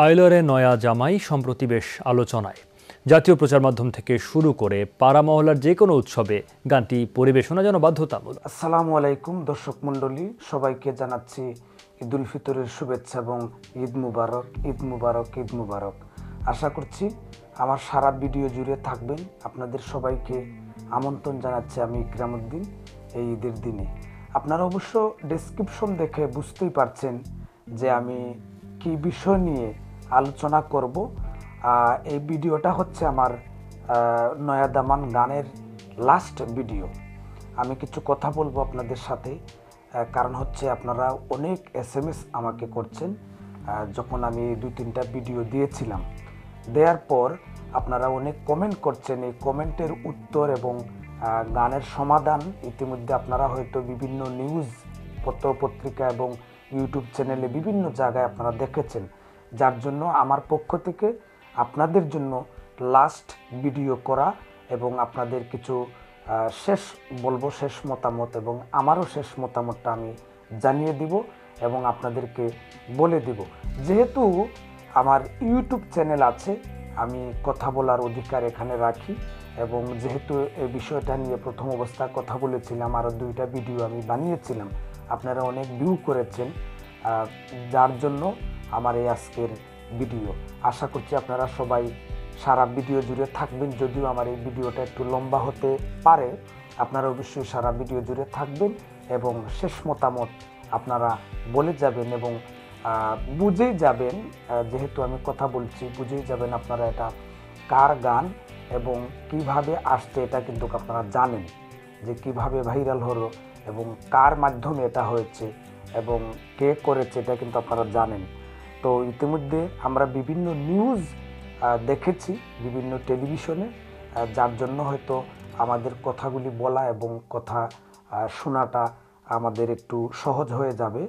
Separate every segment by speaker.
Speaker 1: আইলারে নয়া জামাই সম্প্রতি বেশ আলোচনায়। জাতীয় প্রচার মাধ্যম থেকে শুরু করে পাড়া মহল্লার যে কোনো উৎসবে গানটি পরিবেশনা যেন বাধ্যতামূলক।
Speaker 2: আসসালামু আলাইকুম দর্শক মণ্ডলী, সবাইকে জানাচ্ছি ঈদ উল ফিতরের শুভেচ্ছা এবং ঈদ মুবারক, ঈদ মুবারক, ঈদ মুবারক। আশা করছি আমার সারা ভিডিও জুড়ে থাকবেন। আপনাদের সবাইকে আমন্ত্রণ জানাচ্ছি আমি ইকরামউদ্দিন এই ঈদের দিনে। আপনারা অবশ্য ডেসক্রিপশন দেখে বুঝতেই পারছেন যে আমি কি বিষয় নিয়ে আলোচনা করব। এই ভিডিওটা হচ্ছে আমার নয়া দামান গানের লাস্ট ভিডিও। আমি কিছু কথা বলবো আপনাদের সাথে, কারণ হচ্ছে আপনারা অনেক SMS আমাকে করছেন। যখন আমি 2-3টা ভিডিও দিয়েছিলাম, দেওয়ার পর আপনারা অনেক কমেন্ট করছেন। এই কমেন্টের উত্তর এবং গানের সমাধান ইতিমধ্যে আপনারা হয়তো বিভিন্ন নিউজ পত্রপত্রিকা এবং ইউটিউব চ্যানেলে বিভিন্ন জায়গায় আপনারা দেখেছেন, যার জন্য আমার পক্ষ থেকে আপনাদের জন্য লাস্ট ভিডিও করা এবং আপনাদের কিছু শেষ মতামত এবং আমারও শেষ মতামতটা আমি জানিয়ে দিব এবং আপনাদেরকে বলে দিব। যেহেতু আমার ইউটিউব চ্যানেল আছে, আমি কথা বলার অধিকার এখানে রাখি এবং যেহেতু এই বিষয়টা নিয়ে প্রথম অবস্থায় কথা বলেছিলাম, আরও 2টা ভিডিও আমি বানিয়েছিলাম, আপনারা অনেক ভিউ করেছেন, যার জন্য আমার এই আজকের ভিডিও। আশা করছি আপনারা সবাই সারা ভিডিও জুড়ে থাকবেন। যদিও আমার এই ভিডিওটা একটু লম্বা হতে পারে, আপনারা অবশ্যই সারা ভিডিও জুড়ে থাকবেন এবং শেষ মতামত আপনারা বলে যাবেন এবং বুঝেই যাবেন, যেহেতু আমি কথা বলছি বুঝেই যাবেন আপনারা এটা কার গান এবং কিভাবে আসছে। এটা কিন্তু আপনারা জানেন যে কিভাবে ভাইরাল হলো এবং কার মাধ্যমে এটা হয়েছে এবং কে করেছে, এটা কিন্তু আপনারা জানেন। তো ইতিমধ্যে আমরা বিভিন্ন নিউজ দেখেছি বিভিন্ন টেলিভিশনে, যার জন্য হয়তো আমাদের কথাগুলি বলা এবং কথা শোনাটা আমাদের একটু সহজ হয়ে যাবে।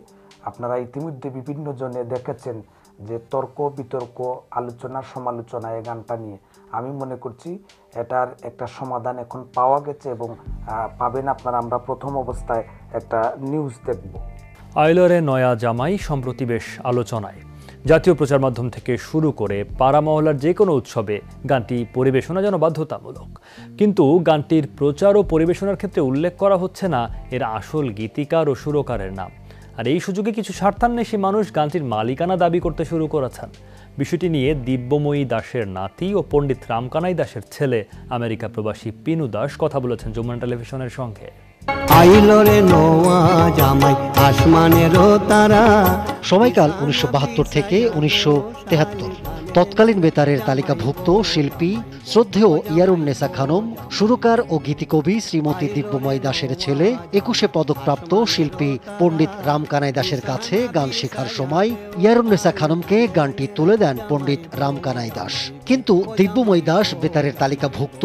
Speaker 2: আপনারা ইতিমধ্যে বিভিন্ন জনে দেখেছেন যে তর্ক বিতর্ক, আলোচনা সমালোচনা এই গানটা নিয়ে। আমি মনে করছি এটার একটা সমাধান এখন পাওয়া গেছে এবং পাবেন আপনারা। আমরা প্রথম অবস্থায় একটা নিউজ দেখব।
Speaker 1: আইলারে নয়া জামাই সম্প্রতি বেশ আলোচনায়। জাতীয় প্রচার মাধ্যম থেকে শুরু করে পাড়া মহল্লার যে কোনো উৎসবে গানটি পরিবেশনা যেন বাধ্যতামূলক। কিন্তু গানটির প্রচার ও পরিবেশনার ক্ষেত্রে উল্লেখ করা হচ্ছে না এর আসল গীতিকার ও সুরকারের নাম। আর এই সুযোগে কিছু স্বার্থান্বেষী মানুষ গানটির মালিকানা দাবি করতে শুরু করেছেন। বিষয়টি নিয়ে দিব্যময়ী দাসের নাতি ও পণ্ডিত রামকানাই দাসের ছেলে আমেরিকা প্রবাসী পিনু দাস কথা বলেছেন যমুনা টেলিভিশনের সঙ্গে।
Speaker 3: আইলরে নোয়া জামাই আসমানেরও তারা। সময়কাল 1972 থেকে 1973। তৎকালীন বেতারের তালিকাভুক্ত শিল্পী শ্রদ্ধেয় ইয়ারুন্নেসা খানম, সুরকার ও গীতিকবি শ্রীমতী দিব্যময়ী দাসের ছেলে 21শে পদকপ্রাপ্ত শিল্পী পণ্ডিত রামকানাই দাসের কাছে গান শেখার সময় ইয়ারুন্নেসা খানমকে গানটি তুলে দেন পণ্ডিত রামকানাই দাস। কিন্তু দিব্যময়ী দাস বেতারের তালিকাভুক্ত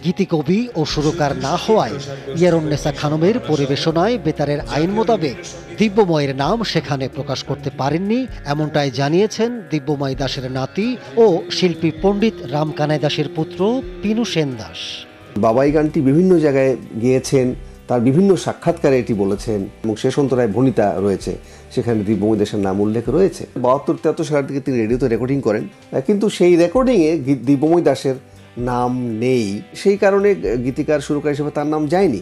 Speaker 3: গীতিকবি ও সুরকার না হওয়ায় ইয়ারুন্নেসা খানমের পরিবেশনায় বেতারের আইন মোতাবেক দিব্যময়ের নাম সেখানে প্রকাশ করতে পারেননি, এমনটাই জানিয়েছেন দিব্যময়ী দাসের নাতি ও শিল্পী পণ্ডিত রামকানাই দাসের পুত্র পিনু সেন দাস।
Speaker 4: বাবাই গানটি বিভিন্ন জায়গায় গিয়েছেন, তার বিভিন্ন সাক্ষাৎকারে এটি বলেছেন এবং শেষ অন্তরায় ভণিতা রয়েছে, সেখানে দিব্যময়ী দাসের নাম উল্লেখ রয়েছে। 72-73 সালের দিকে তিনি রেডিওতে রেকর্ডিং করেন, কিন্তু সেই রেকর্ডিংয়ে দিব্যময়ী দাসের নাম নেই। সেই কারণে গীতিকার সুরকার হিসেবে তার নাম যায়নি।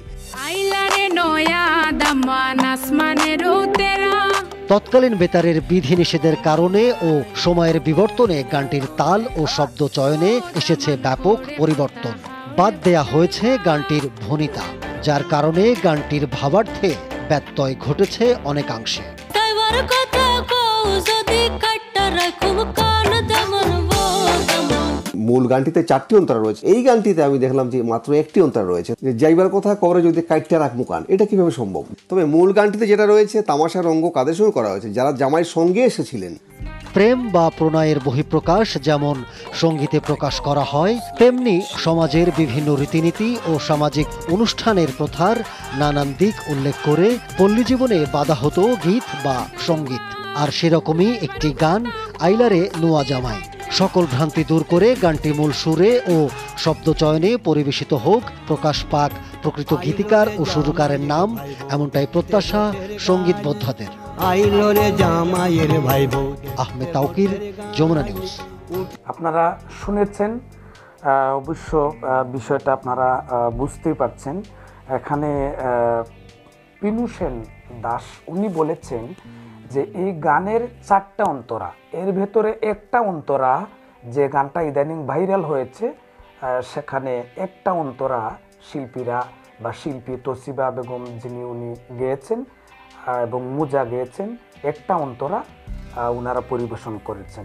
Speaker 3: তৎকালীন বেতারের বিধিনিষেধের কারণে ও সময়ের বিবর্তনে গানটির তাল ও শব্দ চয়নে এসেছে ব্যাপক পরিবর্তন। বাদ দেয়া হয়েছে গানটির ভণিতা, যার কারণে গানটির ভাবার্থে ব্যত্যয় ঘটেছে অনেকাংশে।
Speaker 4: মূল গানটিতে 4টি অন্তরা রয়েছে, এই গানটিতে আমি দেখলাম যে মাত্র 1টি অন্তরা রয়েছে। যাইবার কথা কবরে যদি কাইটটা রাখ মুকান, এটা কিভাবে সম্ভব? তবে মূল গানটিতে যেটা রয়েছে, তামাশার অঙ্গ কাদের সঙ্গে করা হয়েছে? যারা জামাইয়ের সঙ্গে এসেছিলেন।
Speaker 3: প্রেম বা প্রণয়ের বহিঃপ্রকাশ যেমন সঙ্গীতে প্রকাশ করা হয়, তেমনি সমাজের বিভিন্ন রীতিনীতি ও সামাজিক অনুষ্ঠানের প্রথার নানান দিক উল্লেখ করে পল্লী জীবনে বাঁধা হতো গীত বা সঙ্গীত। আর সেরকমই একটি গান আইলারে নোয়া জামাই। সকল ভ্রান্তি দূর করে গানটি মূল সুরে ও শব্দচয়নে পরিবেশিত হোক, প্রকাশ পাক প্রকৃত গীতিকার ও সুরকারের নাম, এমনটাই প্রত্যাশা সঙ্গীত বোদ্ধাদের। আইলো রে জামাইয়ের ভাই বউ। আহমেদ তাওকির, যমুনা নিউজ।
Speaker 2: আপনারা শুনেছেন, অবশ্য বিষয়টা আপনারা বুঝতেই পারছেন। এখানে পিনু সেন দাস উনি বলেছেন যে এই গানের 4টা অন্তরা, এর ভেতরে একটা অন্তরা যে গানটা ইদানিং ভাইরাল হয়েছে, সেখানে একটা অন্তরা শিল্পীরা বা শিল্পী তসিবা বেগম যিনি উনি গেয়েছেন এবং মুজা গেয়েছেন, একটা অন্তরা ওনারা পরিবেশন করেছেন।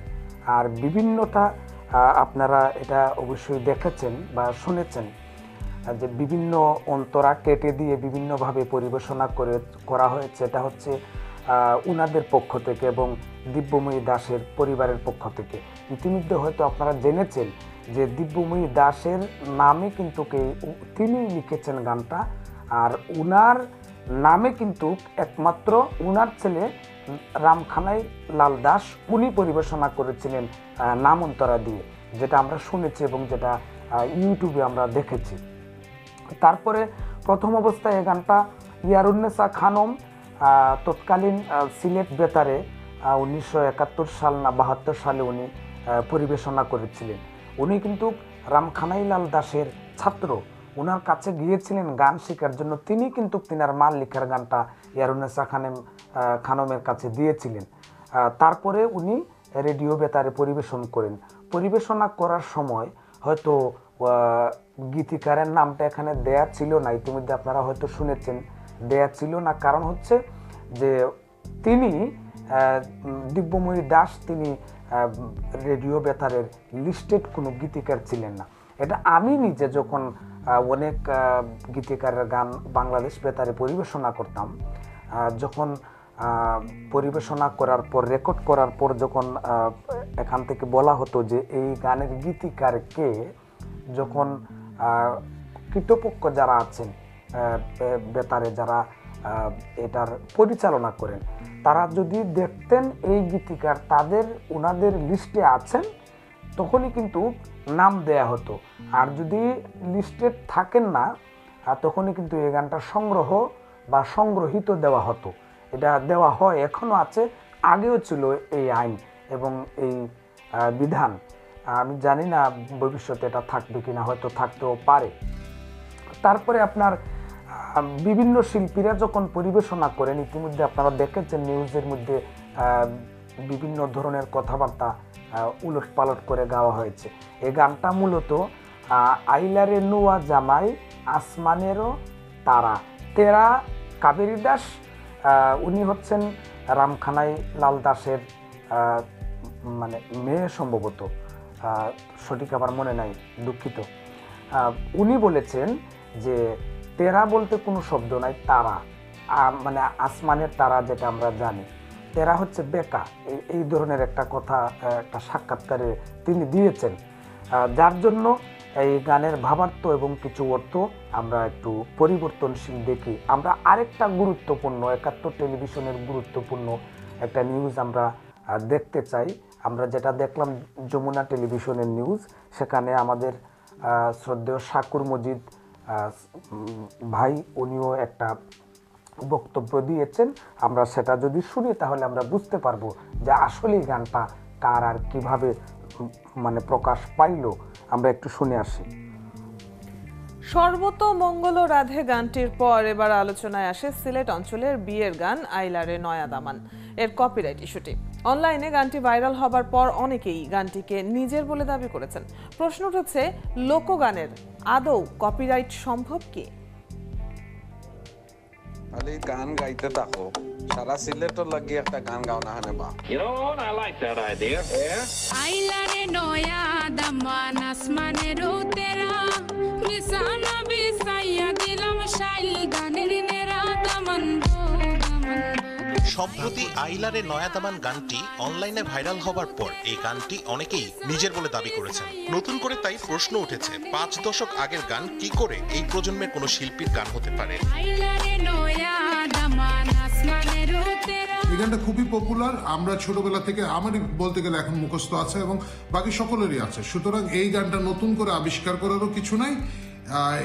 Speaker 2: আর বিভিন্নতা আপনারা এটা অবশ্যই দেখেছেন বা শুনেছেন যে বিভিন্ন অন্তরা কেটে দিয়ে বিভিন্নভাবে পরিবেশনা করা হয়েছে। এটা হচ্ছে উনাদের পক্ষ থেকে এবং দিব্যময়ী দাসের পরিবারের পক্ষ থেকে। ইতিমধ্যে হয়তো আপনারা জেনেছেন যে দিব্যময়ী দাসের নামে কিন্তু তিনি লিখেছেন গানটা, আর উনার নামে কিন্তু একমাত্র উনার ছেলে রামখানাই লাল দাস উনি পরিবেশনা করেছিলেন নাম অন্তরা দিয়ে, যেটা আমরা শুনেছি এবং যেটা ইউটিউবে আমরা দেখেছি। তারপরে প্রথম অবস্থায় এই গানটা ইয়ারুন্নেসা খানম তৎকালীন সিলেট বেতারে 1971 সাল না 72 সালে উনি পরিবেশনা করেছিলেন। উনি কিন্তু রামখানাইলাল দাসের ছাত্র, ওনার কাছে গিয়েছিলেন গান শেখার জন্য। তিনি কিন্তু তিনার মাল লিখার গানটা ইয়ারুন্নেসা খানমের কাছে দিয়েছিলেন। তারপরে উনি রেডিও বেতারে পরিবেশন করেন। পরিবেশনা করার সময় হয়তো গীতিকারের নামটা এখানে দেয়া ছিল না, ইতিমধ্যে আপনারা হয়তো শুনেছেন, দেয়া ছিল না। কারণ হচ্ছে যে তিনি দিব্যময়ী দাস তিনি রেডিও বেতারের লিস্টেড কোনো গীতিকার ছিলেন না। এটা আমি নিজে যখন অনেক গীতিকারের গান বাংলাদেশ বেতারে পরিবেশনা করতাম, যখন পরিবেশনা করার পর রেকর্ড করার পর যখন এখান থেকে বলা হতো যে এই গানের গীতিকার কে, যখন কৃতপক্ষ যারা আছেন বেতারে যারা এটার পরিচালনা করেন, তারা যদি দেখতেন এই গীতিকার ওনাদের লিস্টে আছেন, তখনই কিন্তু নাম দেয়া হতো। আর যদি লিস্টে থাকেন না, তখনই কিন্তু এই গানটা সংগ্রহ বা সংগ্রহিত দেওয়া হতো। এটা দেওয়া হয়, এখনও আছে, আগেও ছিল এই আইন এবং এই বিধান। আমি জানি না ভবিষ্যতে এটা থাকবে কিনা, হয়তো থাকতেও পারে। তারপরে আপনার বিভিন্ন শিল্পীরা যখন পরিবেশনা করেন, ইতিমধ্যে আপনারা দেখেছেন নিউজের মধ্যে বিভিন্ন ধরনের কথাবার্তা উলট পালট করে গাওয়া হয়েছে। এই গানটা মূলত আইলারে নোয়া জামাই আসমানেরও তারা, তেরা কাবেরী দাস উনি হচ্ছেন রামখানাই লাল দাসের মানে মেয়ে সম্ভবত, সঠিক আমার মনে নাই, দুঃখিত। উনি বলেছেন যে তেরা বলতে কোনো শব্দ নাই, তারা মানে আসমানের তারা যেটা আমরা জানি, তেরা হচ্ছে বেকা, এই ধরনের একটা কথা একটা সাক্ষাৎকারে তিনি দিয়েছেন, যার জন্য এই গানের ভাবার্থ এবং কিছু অর্থ আমরা একটু পরিবর্তনশীল দেখি। আমরা আরেকটা গুরুত্বপূর্ণ 71 টেলিভিশনের গুরুত্বপূর্ণ একটা নিউজ আমরা দেখতে চাই। আমরা যেটা দেখলাম যমুনা টেলিভিশনের নিউজ, সেখানে আমাদের শ্রদ্ধেয় শাকুর মজিদ ভাই উনিও একটা বক্তব্য দিয়েছেন। আমরা সেটা যদি শুনি তাহলে আমরা বুঝতে পারবো যে আসলে গানটা কার আর কিভাবে মানে প্রকাশ পাইল। আমরা একটু শুনে আসি।
Speaker 5: সর্বতমঙ্গল রাধে গানটির পর এবার আলোচনায় আসে সিলেট অঞ্চলের বিয়ের গান আইলারে নয়া দামান এর কপিরাইট ইস্যুটি। অনলাইনে গানটি ভাইরাল হবার পর অনেকেই গানটিকে নিজের বলে দাবি করেছেন। প্রশ্ন উঠেছে, লোকগানের আদৌ কপিরাইট সম্ভব কি?
Speaker 6: খালি গান গাইতে থাকো, সারা সিলেটের লাগি একটা গান গাও না হানে বা। You know what, I like that idea. Yeah. আইলারে নয়া দামান আসমানের তেরা মিসানা বিসাইয়া দিলাম শাইল গানের নেরা দামান।
Speaker 7: সম্প্রতি আইলারে নয়া দামান গানটি অনলাইনে ভাইরাল হবার পর এই গানটি অনেকেই নিজের বলে দাবি করেছেন। নতুন করে তাই প্রশ্ন উঠেছে, 5 দশক আগের গান কি করে এই প্রজন্মের কোনো শিল্পীর গান হতে পারে?
Speaker 8: এই গানটা খুবই পপুলার, আমরা ছোটবেলা থেকে, আমারই বলতে গেলে এখন মুখস্থ আছে এবং বাকি সকলেরই আছে। সুতরাং এই গানটা নতুন করে আবিষ্কার করারও কিছু নাই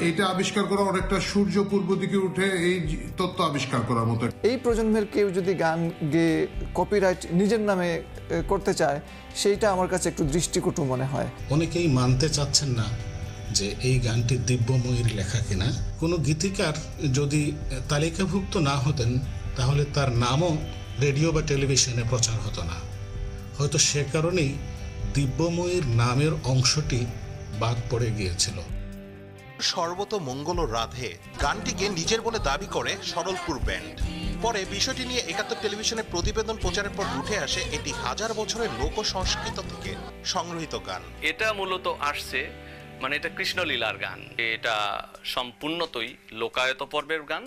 Speaker 8: এটা আবিষ্কার করা অনেকটা সূর্য পূর্ব দিকে উঠে এই তত্ত্ব আবিষ্কার করার মতো।
Speaker 9: এই প্রজন্মের কেউ যদি গান গেয়ে কপিরাইট নিজের নামে করতে চায়, সেইটা আমার কাছে একটু দৃষ্টিকটু মনে হয়।
Speaker 10: অনেকেই মানতে চাচ্ছেন না যে এই গানটি দিব্যময়ীর লেখা কিনা। কোনো গীতিকার যদি তালিকাভুক্ত না হতেন তাহলে তার নামও রেডিও বা টেলিভিশনে প্রচার হতো না। হয়তো সে কারণেই দিব্যময়ীর নামের অংশটি বাদ পড়ে গিয়েছিল।
Speaker 7: সর্বতমঙ্গল রাধে গানটিকে নিজের বলে দাবি করে সরলপুর ব্যান্ড। পরে বিষয়টি নিয়ে ৭১ টেলিভিশনে প্রতিবেদন প্রচারের পর উঠে আসে এটি হাজার বছরের লোক সংস্কৃত থেকে সংগৃহীত গান।
Speaker 11: এটা মূলত আসছে মানে এটা কৃষ্ণলীলার গান। এটা সম্পূর্ণতই লোকায়ত পর্বের গান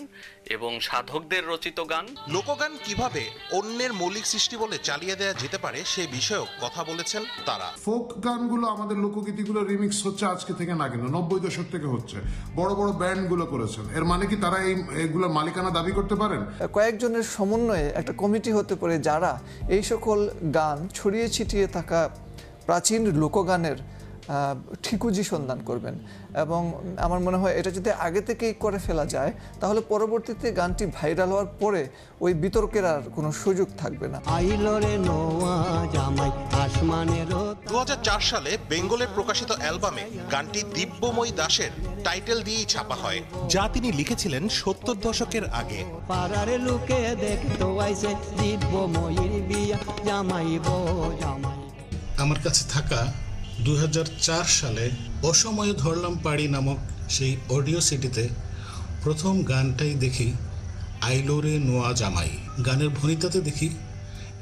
Speaker 11: এবং সাধকদের রচিত গান।
Speaker 7: লোকগান কিভাবে অন্যের মৌলিক সৃষ্টি বলে চালিয়ে দেওয়া যেতে পারে সে বিষয়েও কথা বলেছেন তারা।
Speaker 8: ফোক গানগুলো আমাদের লোকগীতিগুলো রিমিক্স হচ্ছে আজকে থেকে না, কিন্তু ৯০ দশক থেকে হচ্ছে। বড় বড় ব্যান্ডগুলো করেছেন। এর মানে কি তারা এইগুলোর মালিকানা দাবি করতে পারেন?
Speaker 9: কয়েকজনের সমন্বয়ে একটা কমিটি হতে পারে যারা এই সকল গান ছড়িয়ে ছিটিয়ে থাকা প্রাচীন লোকগানের ঠিকুজি সন্ধান করবেন। এবং আমার মনে হয় এটা যদি আগে থেকেই করে ফেলা যায় তাহলে পরবর্তীতে গানটি ভাইরাল হওয়ার পরে ওই বিতর্কের আর কোনো সুযোগ থাকবে না।
Speaker 7: ২০০৪ সালে বেঙ্গলের প্রকাশিত অ্যালবামে গানটি দিব্যময়ী দাসের টাইটেল দিয়েই ছাপা হয়, যা তিনি লিখেছিলেন ৭০ দশকের আগে।
Speaker 10: আমার কাছে থাকা ২০০৪ সালে অসময়ে ধরলাম পাড়ি নামক সেই অডিও সিডিতে প্রথম গানটাই দেখি আইলোরে নোয়া জামাই। গানের ভনিতাতে দেখি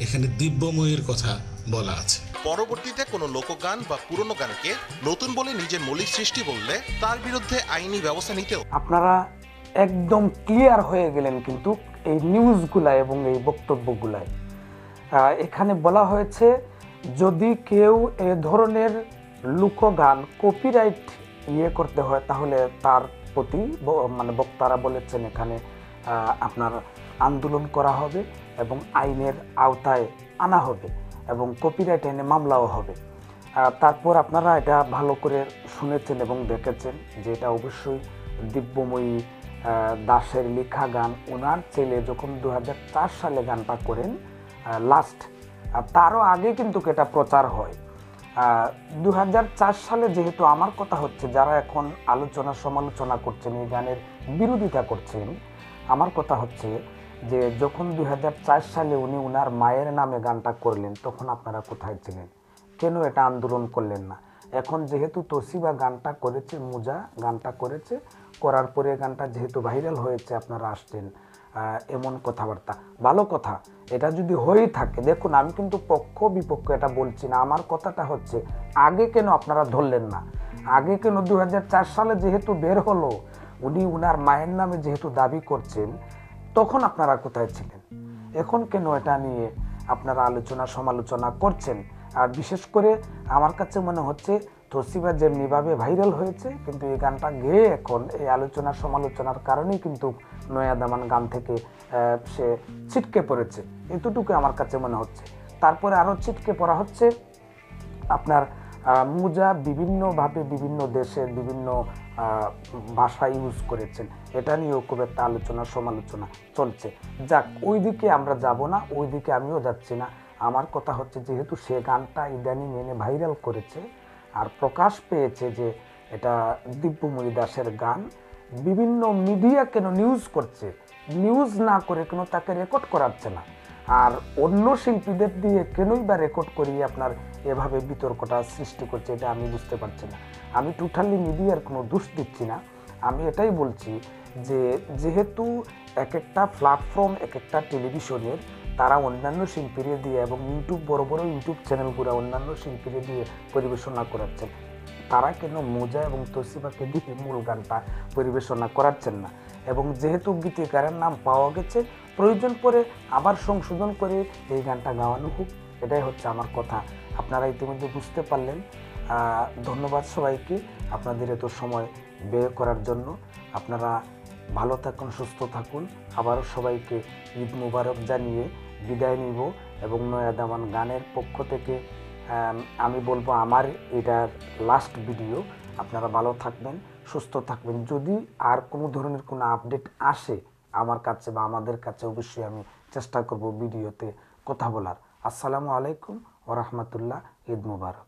Speaker 10: এখানে দিব্যময়ীর কথা বলা আছে।
Speaker 7: পরবর্তীতে কোনো লোকগান বা পুরনো গানকে নতুন বলে নিজের মৌলিক সৃষ্টি বললে তার বিরুদ্ধে আইনি ব্যবস্থা নিতেও
Speaker 2: আপনারা একদম ক্লিয়ার হয়ে গেলেন কিন্তু এই নিউজগুলায় এবং এই বক্তব্যগুলায়। এখানে বলা হয়েছে যদি কেউ এ ধরনের লোকগান কপিরাইট করতে হয় তাহলে তার প্রতি মানে বক্তারা বলেছেন এখানে আপনার আন্দোলন করা হবে এবং আইনের আওতায় আনা হবে এবং কপিরাইট আইনে মামলাও হবে। তারপর আপনারা এটা ভালো করে শুনেছেন এবং দেখেছেন যে এটা অবশ্যই দিব্যময়ী দাসের লেখা গান। ওনার ছেলে যখন ২০০৪ সালে গানটা করেন লাস্ট, তারও আগে কিন্তু এটা প্রচার হয়। ২০০৪ সালে যেহেতু আমার কথা হচ্ছে যারা এখন আলোচনা সমালোচনা করছেন এই গানের বিরোধিতা করছেন, আমার কথা হচ্ছে যে যখন ২০০৪ সালে উনি ওনার মায়ের নামে গানটা করলেন তখন আপনারা কোথায় ছিলেন? কেন এটা আন্দোলন করলেন না? এখন যেহেতু তসিবা গানটা করেছে, মুজা গানটা করেছে, করার পরে গানটা যেহেতু ভাইরাল হয়েছে আপনারা আসছেন এমন কথাবার্তা। ভালো কথা, এটা যদি হয়েই থাকে, দেখুন আমি কিন্তু পক্ষ বিপক্ষ এটা বলছি না, আমার কথাটা হচ্ছে আগে কেন আপনারা ধরলেন না? আগে কেন ২০০৪ সালে যেহেতু বের হলো, উনি উনার মায়ের নামে যেহেতু দাবি করছেন, তখন আপনারা কোথায় ছিলেন? এখন কেন এটা নিয়ে আপনারা আলোচনা সমালোচনা করছেন? আর বিশেষ করে আমার কাছে মনে হচ্ছে তসিবা যেমনিভাবে ভাইরাল হয়েছে, কিন্তু এই গানটা গেয়ে এখন এই আলোচনা সমালোচনার কারণেই কিন্তু নয়া দামান গান থেকে সে ছিটকে পড়েছে, এতটুকু আমার কাছে মনে হচ্ছে। তারপরে আরও ছিটকে পড়া হচ্ছে আপনার মুজা বিভিন্নভাবে বিভিন্ন দেশের বিভিন্ন ভাষা ইউজ করেছেন, এটা নিয়েও খুব একটা আলোচনা সমালোচনা চলছে। যাক, ওই দিকে আমরা যাব না, ওই দিকে আমিও যাচ্ছি না। আমার কথা হচ্ছে যেহেতু সে গানটা ইদানিং এনে ভাইরাল করেছে আর প্রকাশ পেয়েছে যে এটা দিব্যময়ী দাসের গান, বিভিন্ন মিডিয়া কেন নিউজ করছে? নিউজ না করে কেন তাকে রেকর্ড করাচ্ছে না? আর অন্য শিল্পীদের দিয়ে কেনই বা রেকর্ড করিয়ে আপনার এভাবে বিতর্কটা সৃষ্টি করছে? এটা আমি বুঝতে পারছি না। আমি টোটালি মিডিয়ার কোনো দোষ দিচ্ছি না, আমি এটাই বলছি যে যেহেতু এক একটা প্ল্যাটফর্ম, এক একটা টেলিভিশনের তারা অন্যান্য শিল্পীরে দিয়ে এবং ইউটিউব বড় বড় ইউটিউব চ্যানেলগুলো অন্যান্য শিল্পীরে দিয়ে পরিবেশনা করাচ্ছেন, তারা কেন মোজা এবং তসিবাকে দিয়ে মূল গানটা পরিবেশনা করাচ্ছেন না? এবং যেহেতু গীতিকারের নাম পাওয়া গেছে, প্রয়োজন পড়ে আবার সংশোধন করে এই গানটা গাওয়ানো হোক, এটাই হচ্ছে আমার কথা। আপনারা ইতিমধ্যে বুঝতে পারলেন। ধন্যবাদ সবাইকে আপনাদের এত সময় ব্যয় করার জন্য। আপনারা ভালো থাকুন, সুস্থ থাকুন। আবারও সবাইকে ঈদ মুবারক জানিয়ে বিদায় নিব এবং নয়া দামান গানের পক্ষ থেকে আমি বলবো আমার এটার লাস্ট ভিডিও, আপনারা ভালো থাকবেন, সুস্থ থাকবেন। যদি আর কোনো ধরনের কোনো আপডেট আসে আমার কাছে বা আমাদের কাছে, অবশ্যই আমি চেষ্টা করব ভিডিওতে কথা বলার। আসসালামু আলাইকুম ওয়া রাহমাতুল্লাহ। ঈদ মুবারক।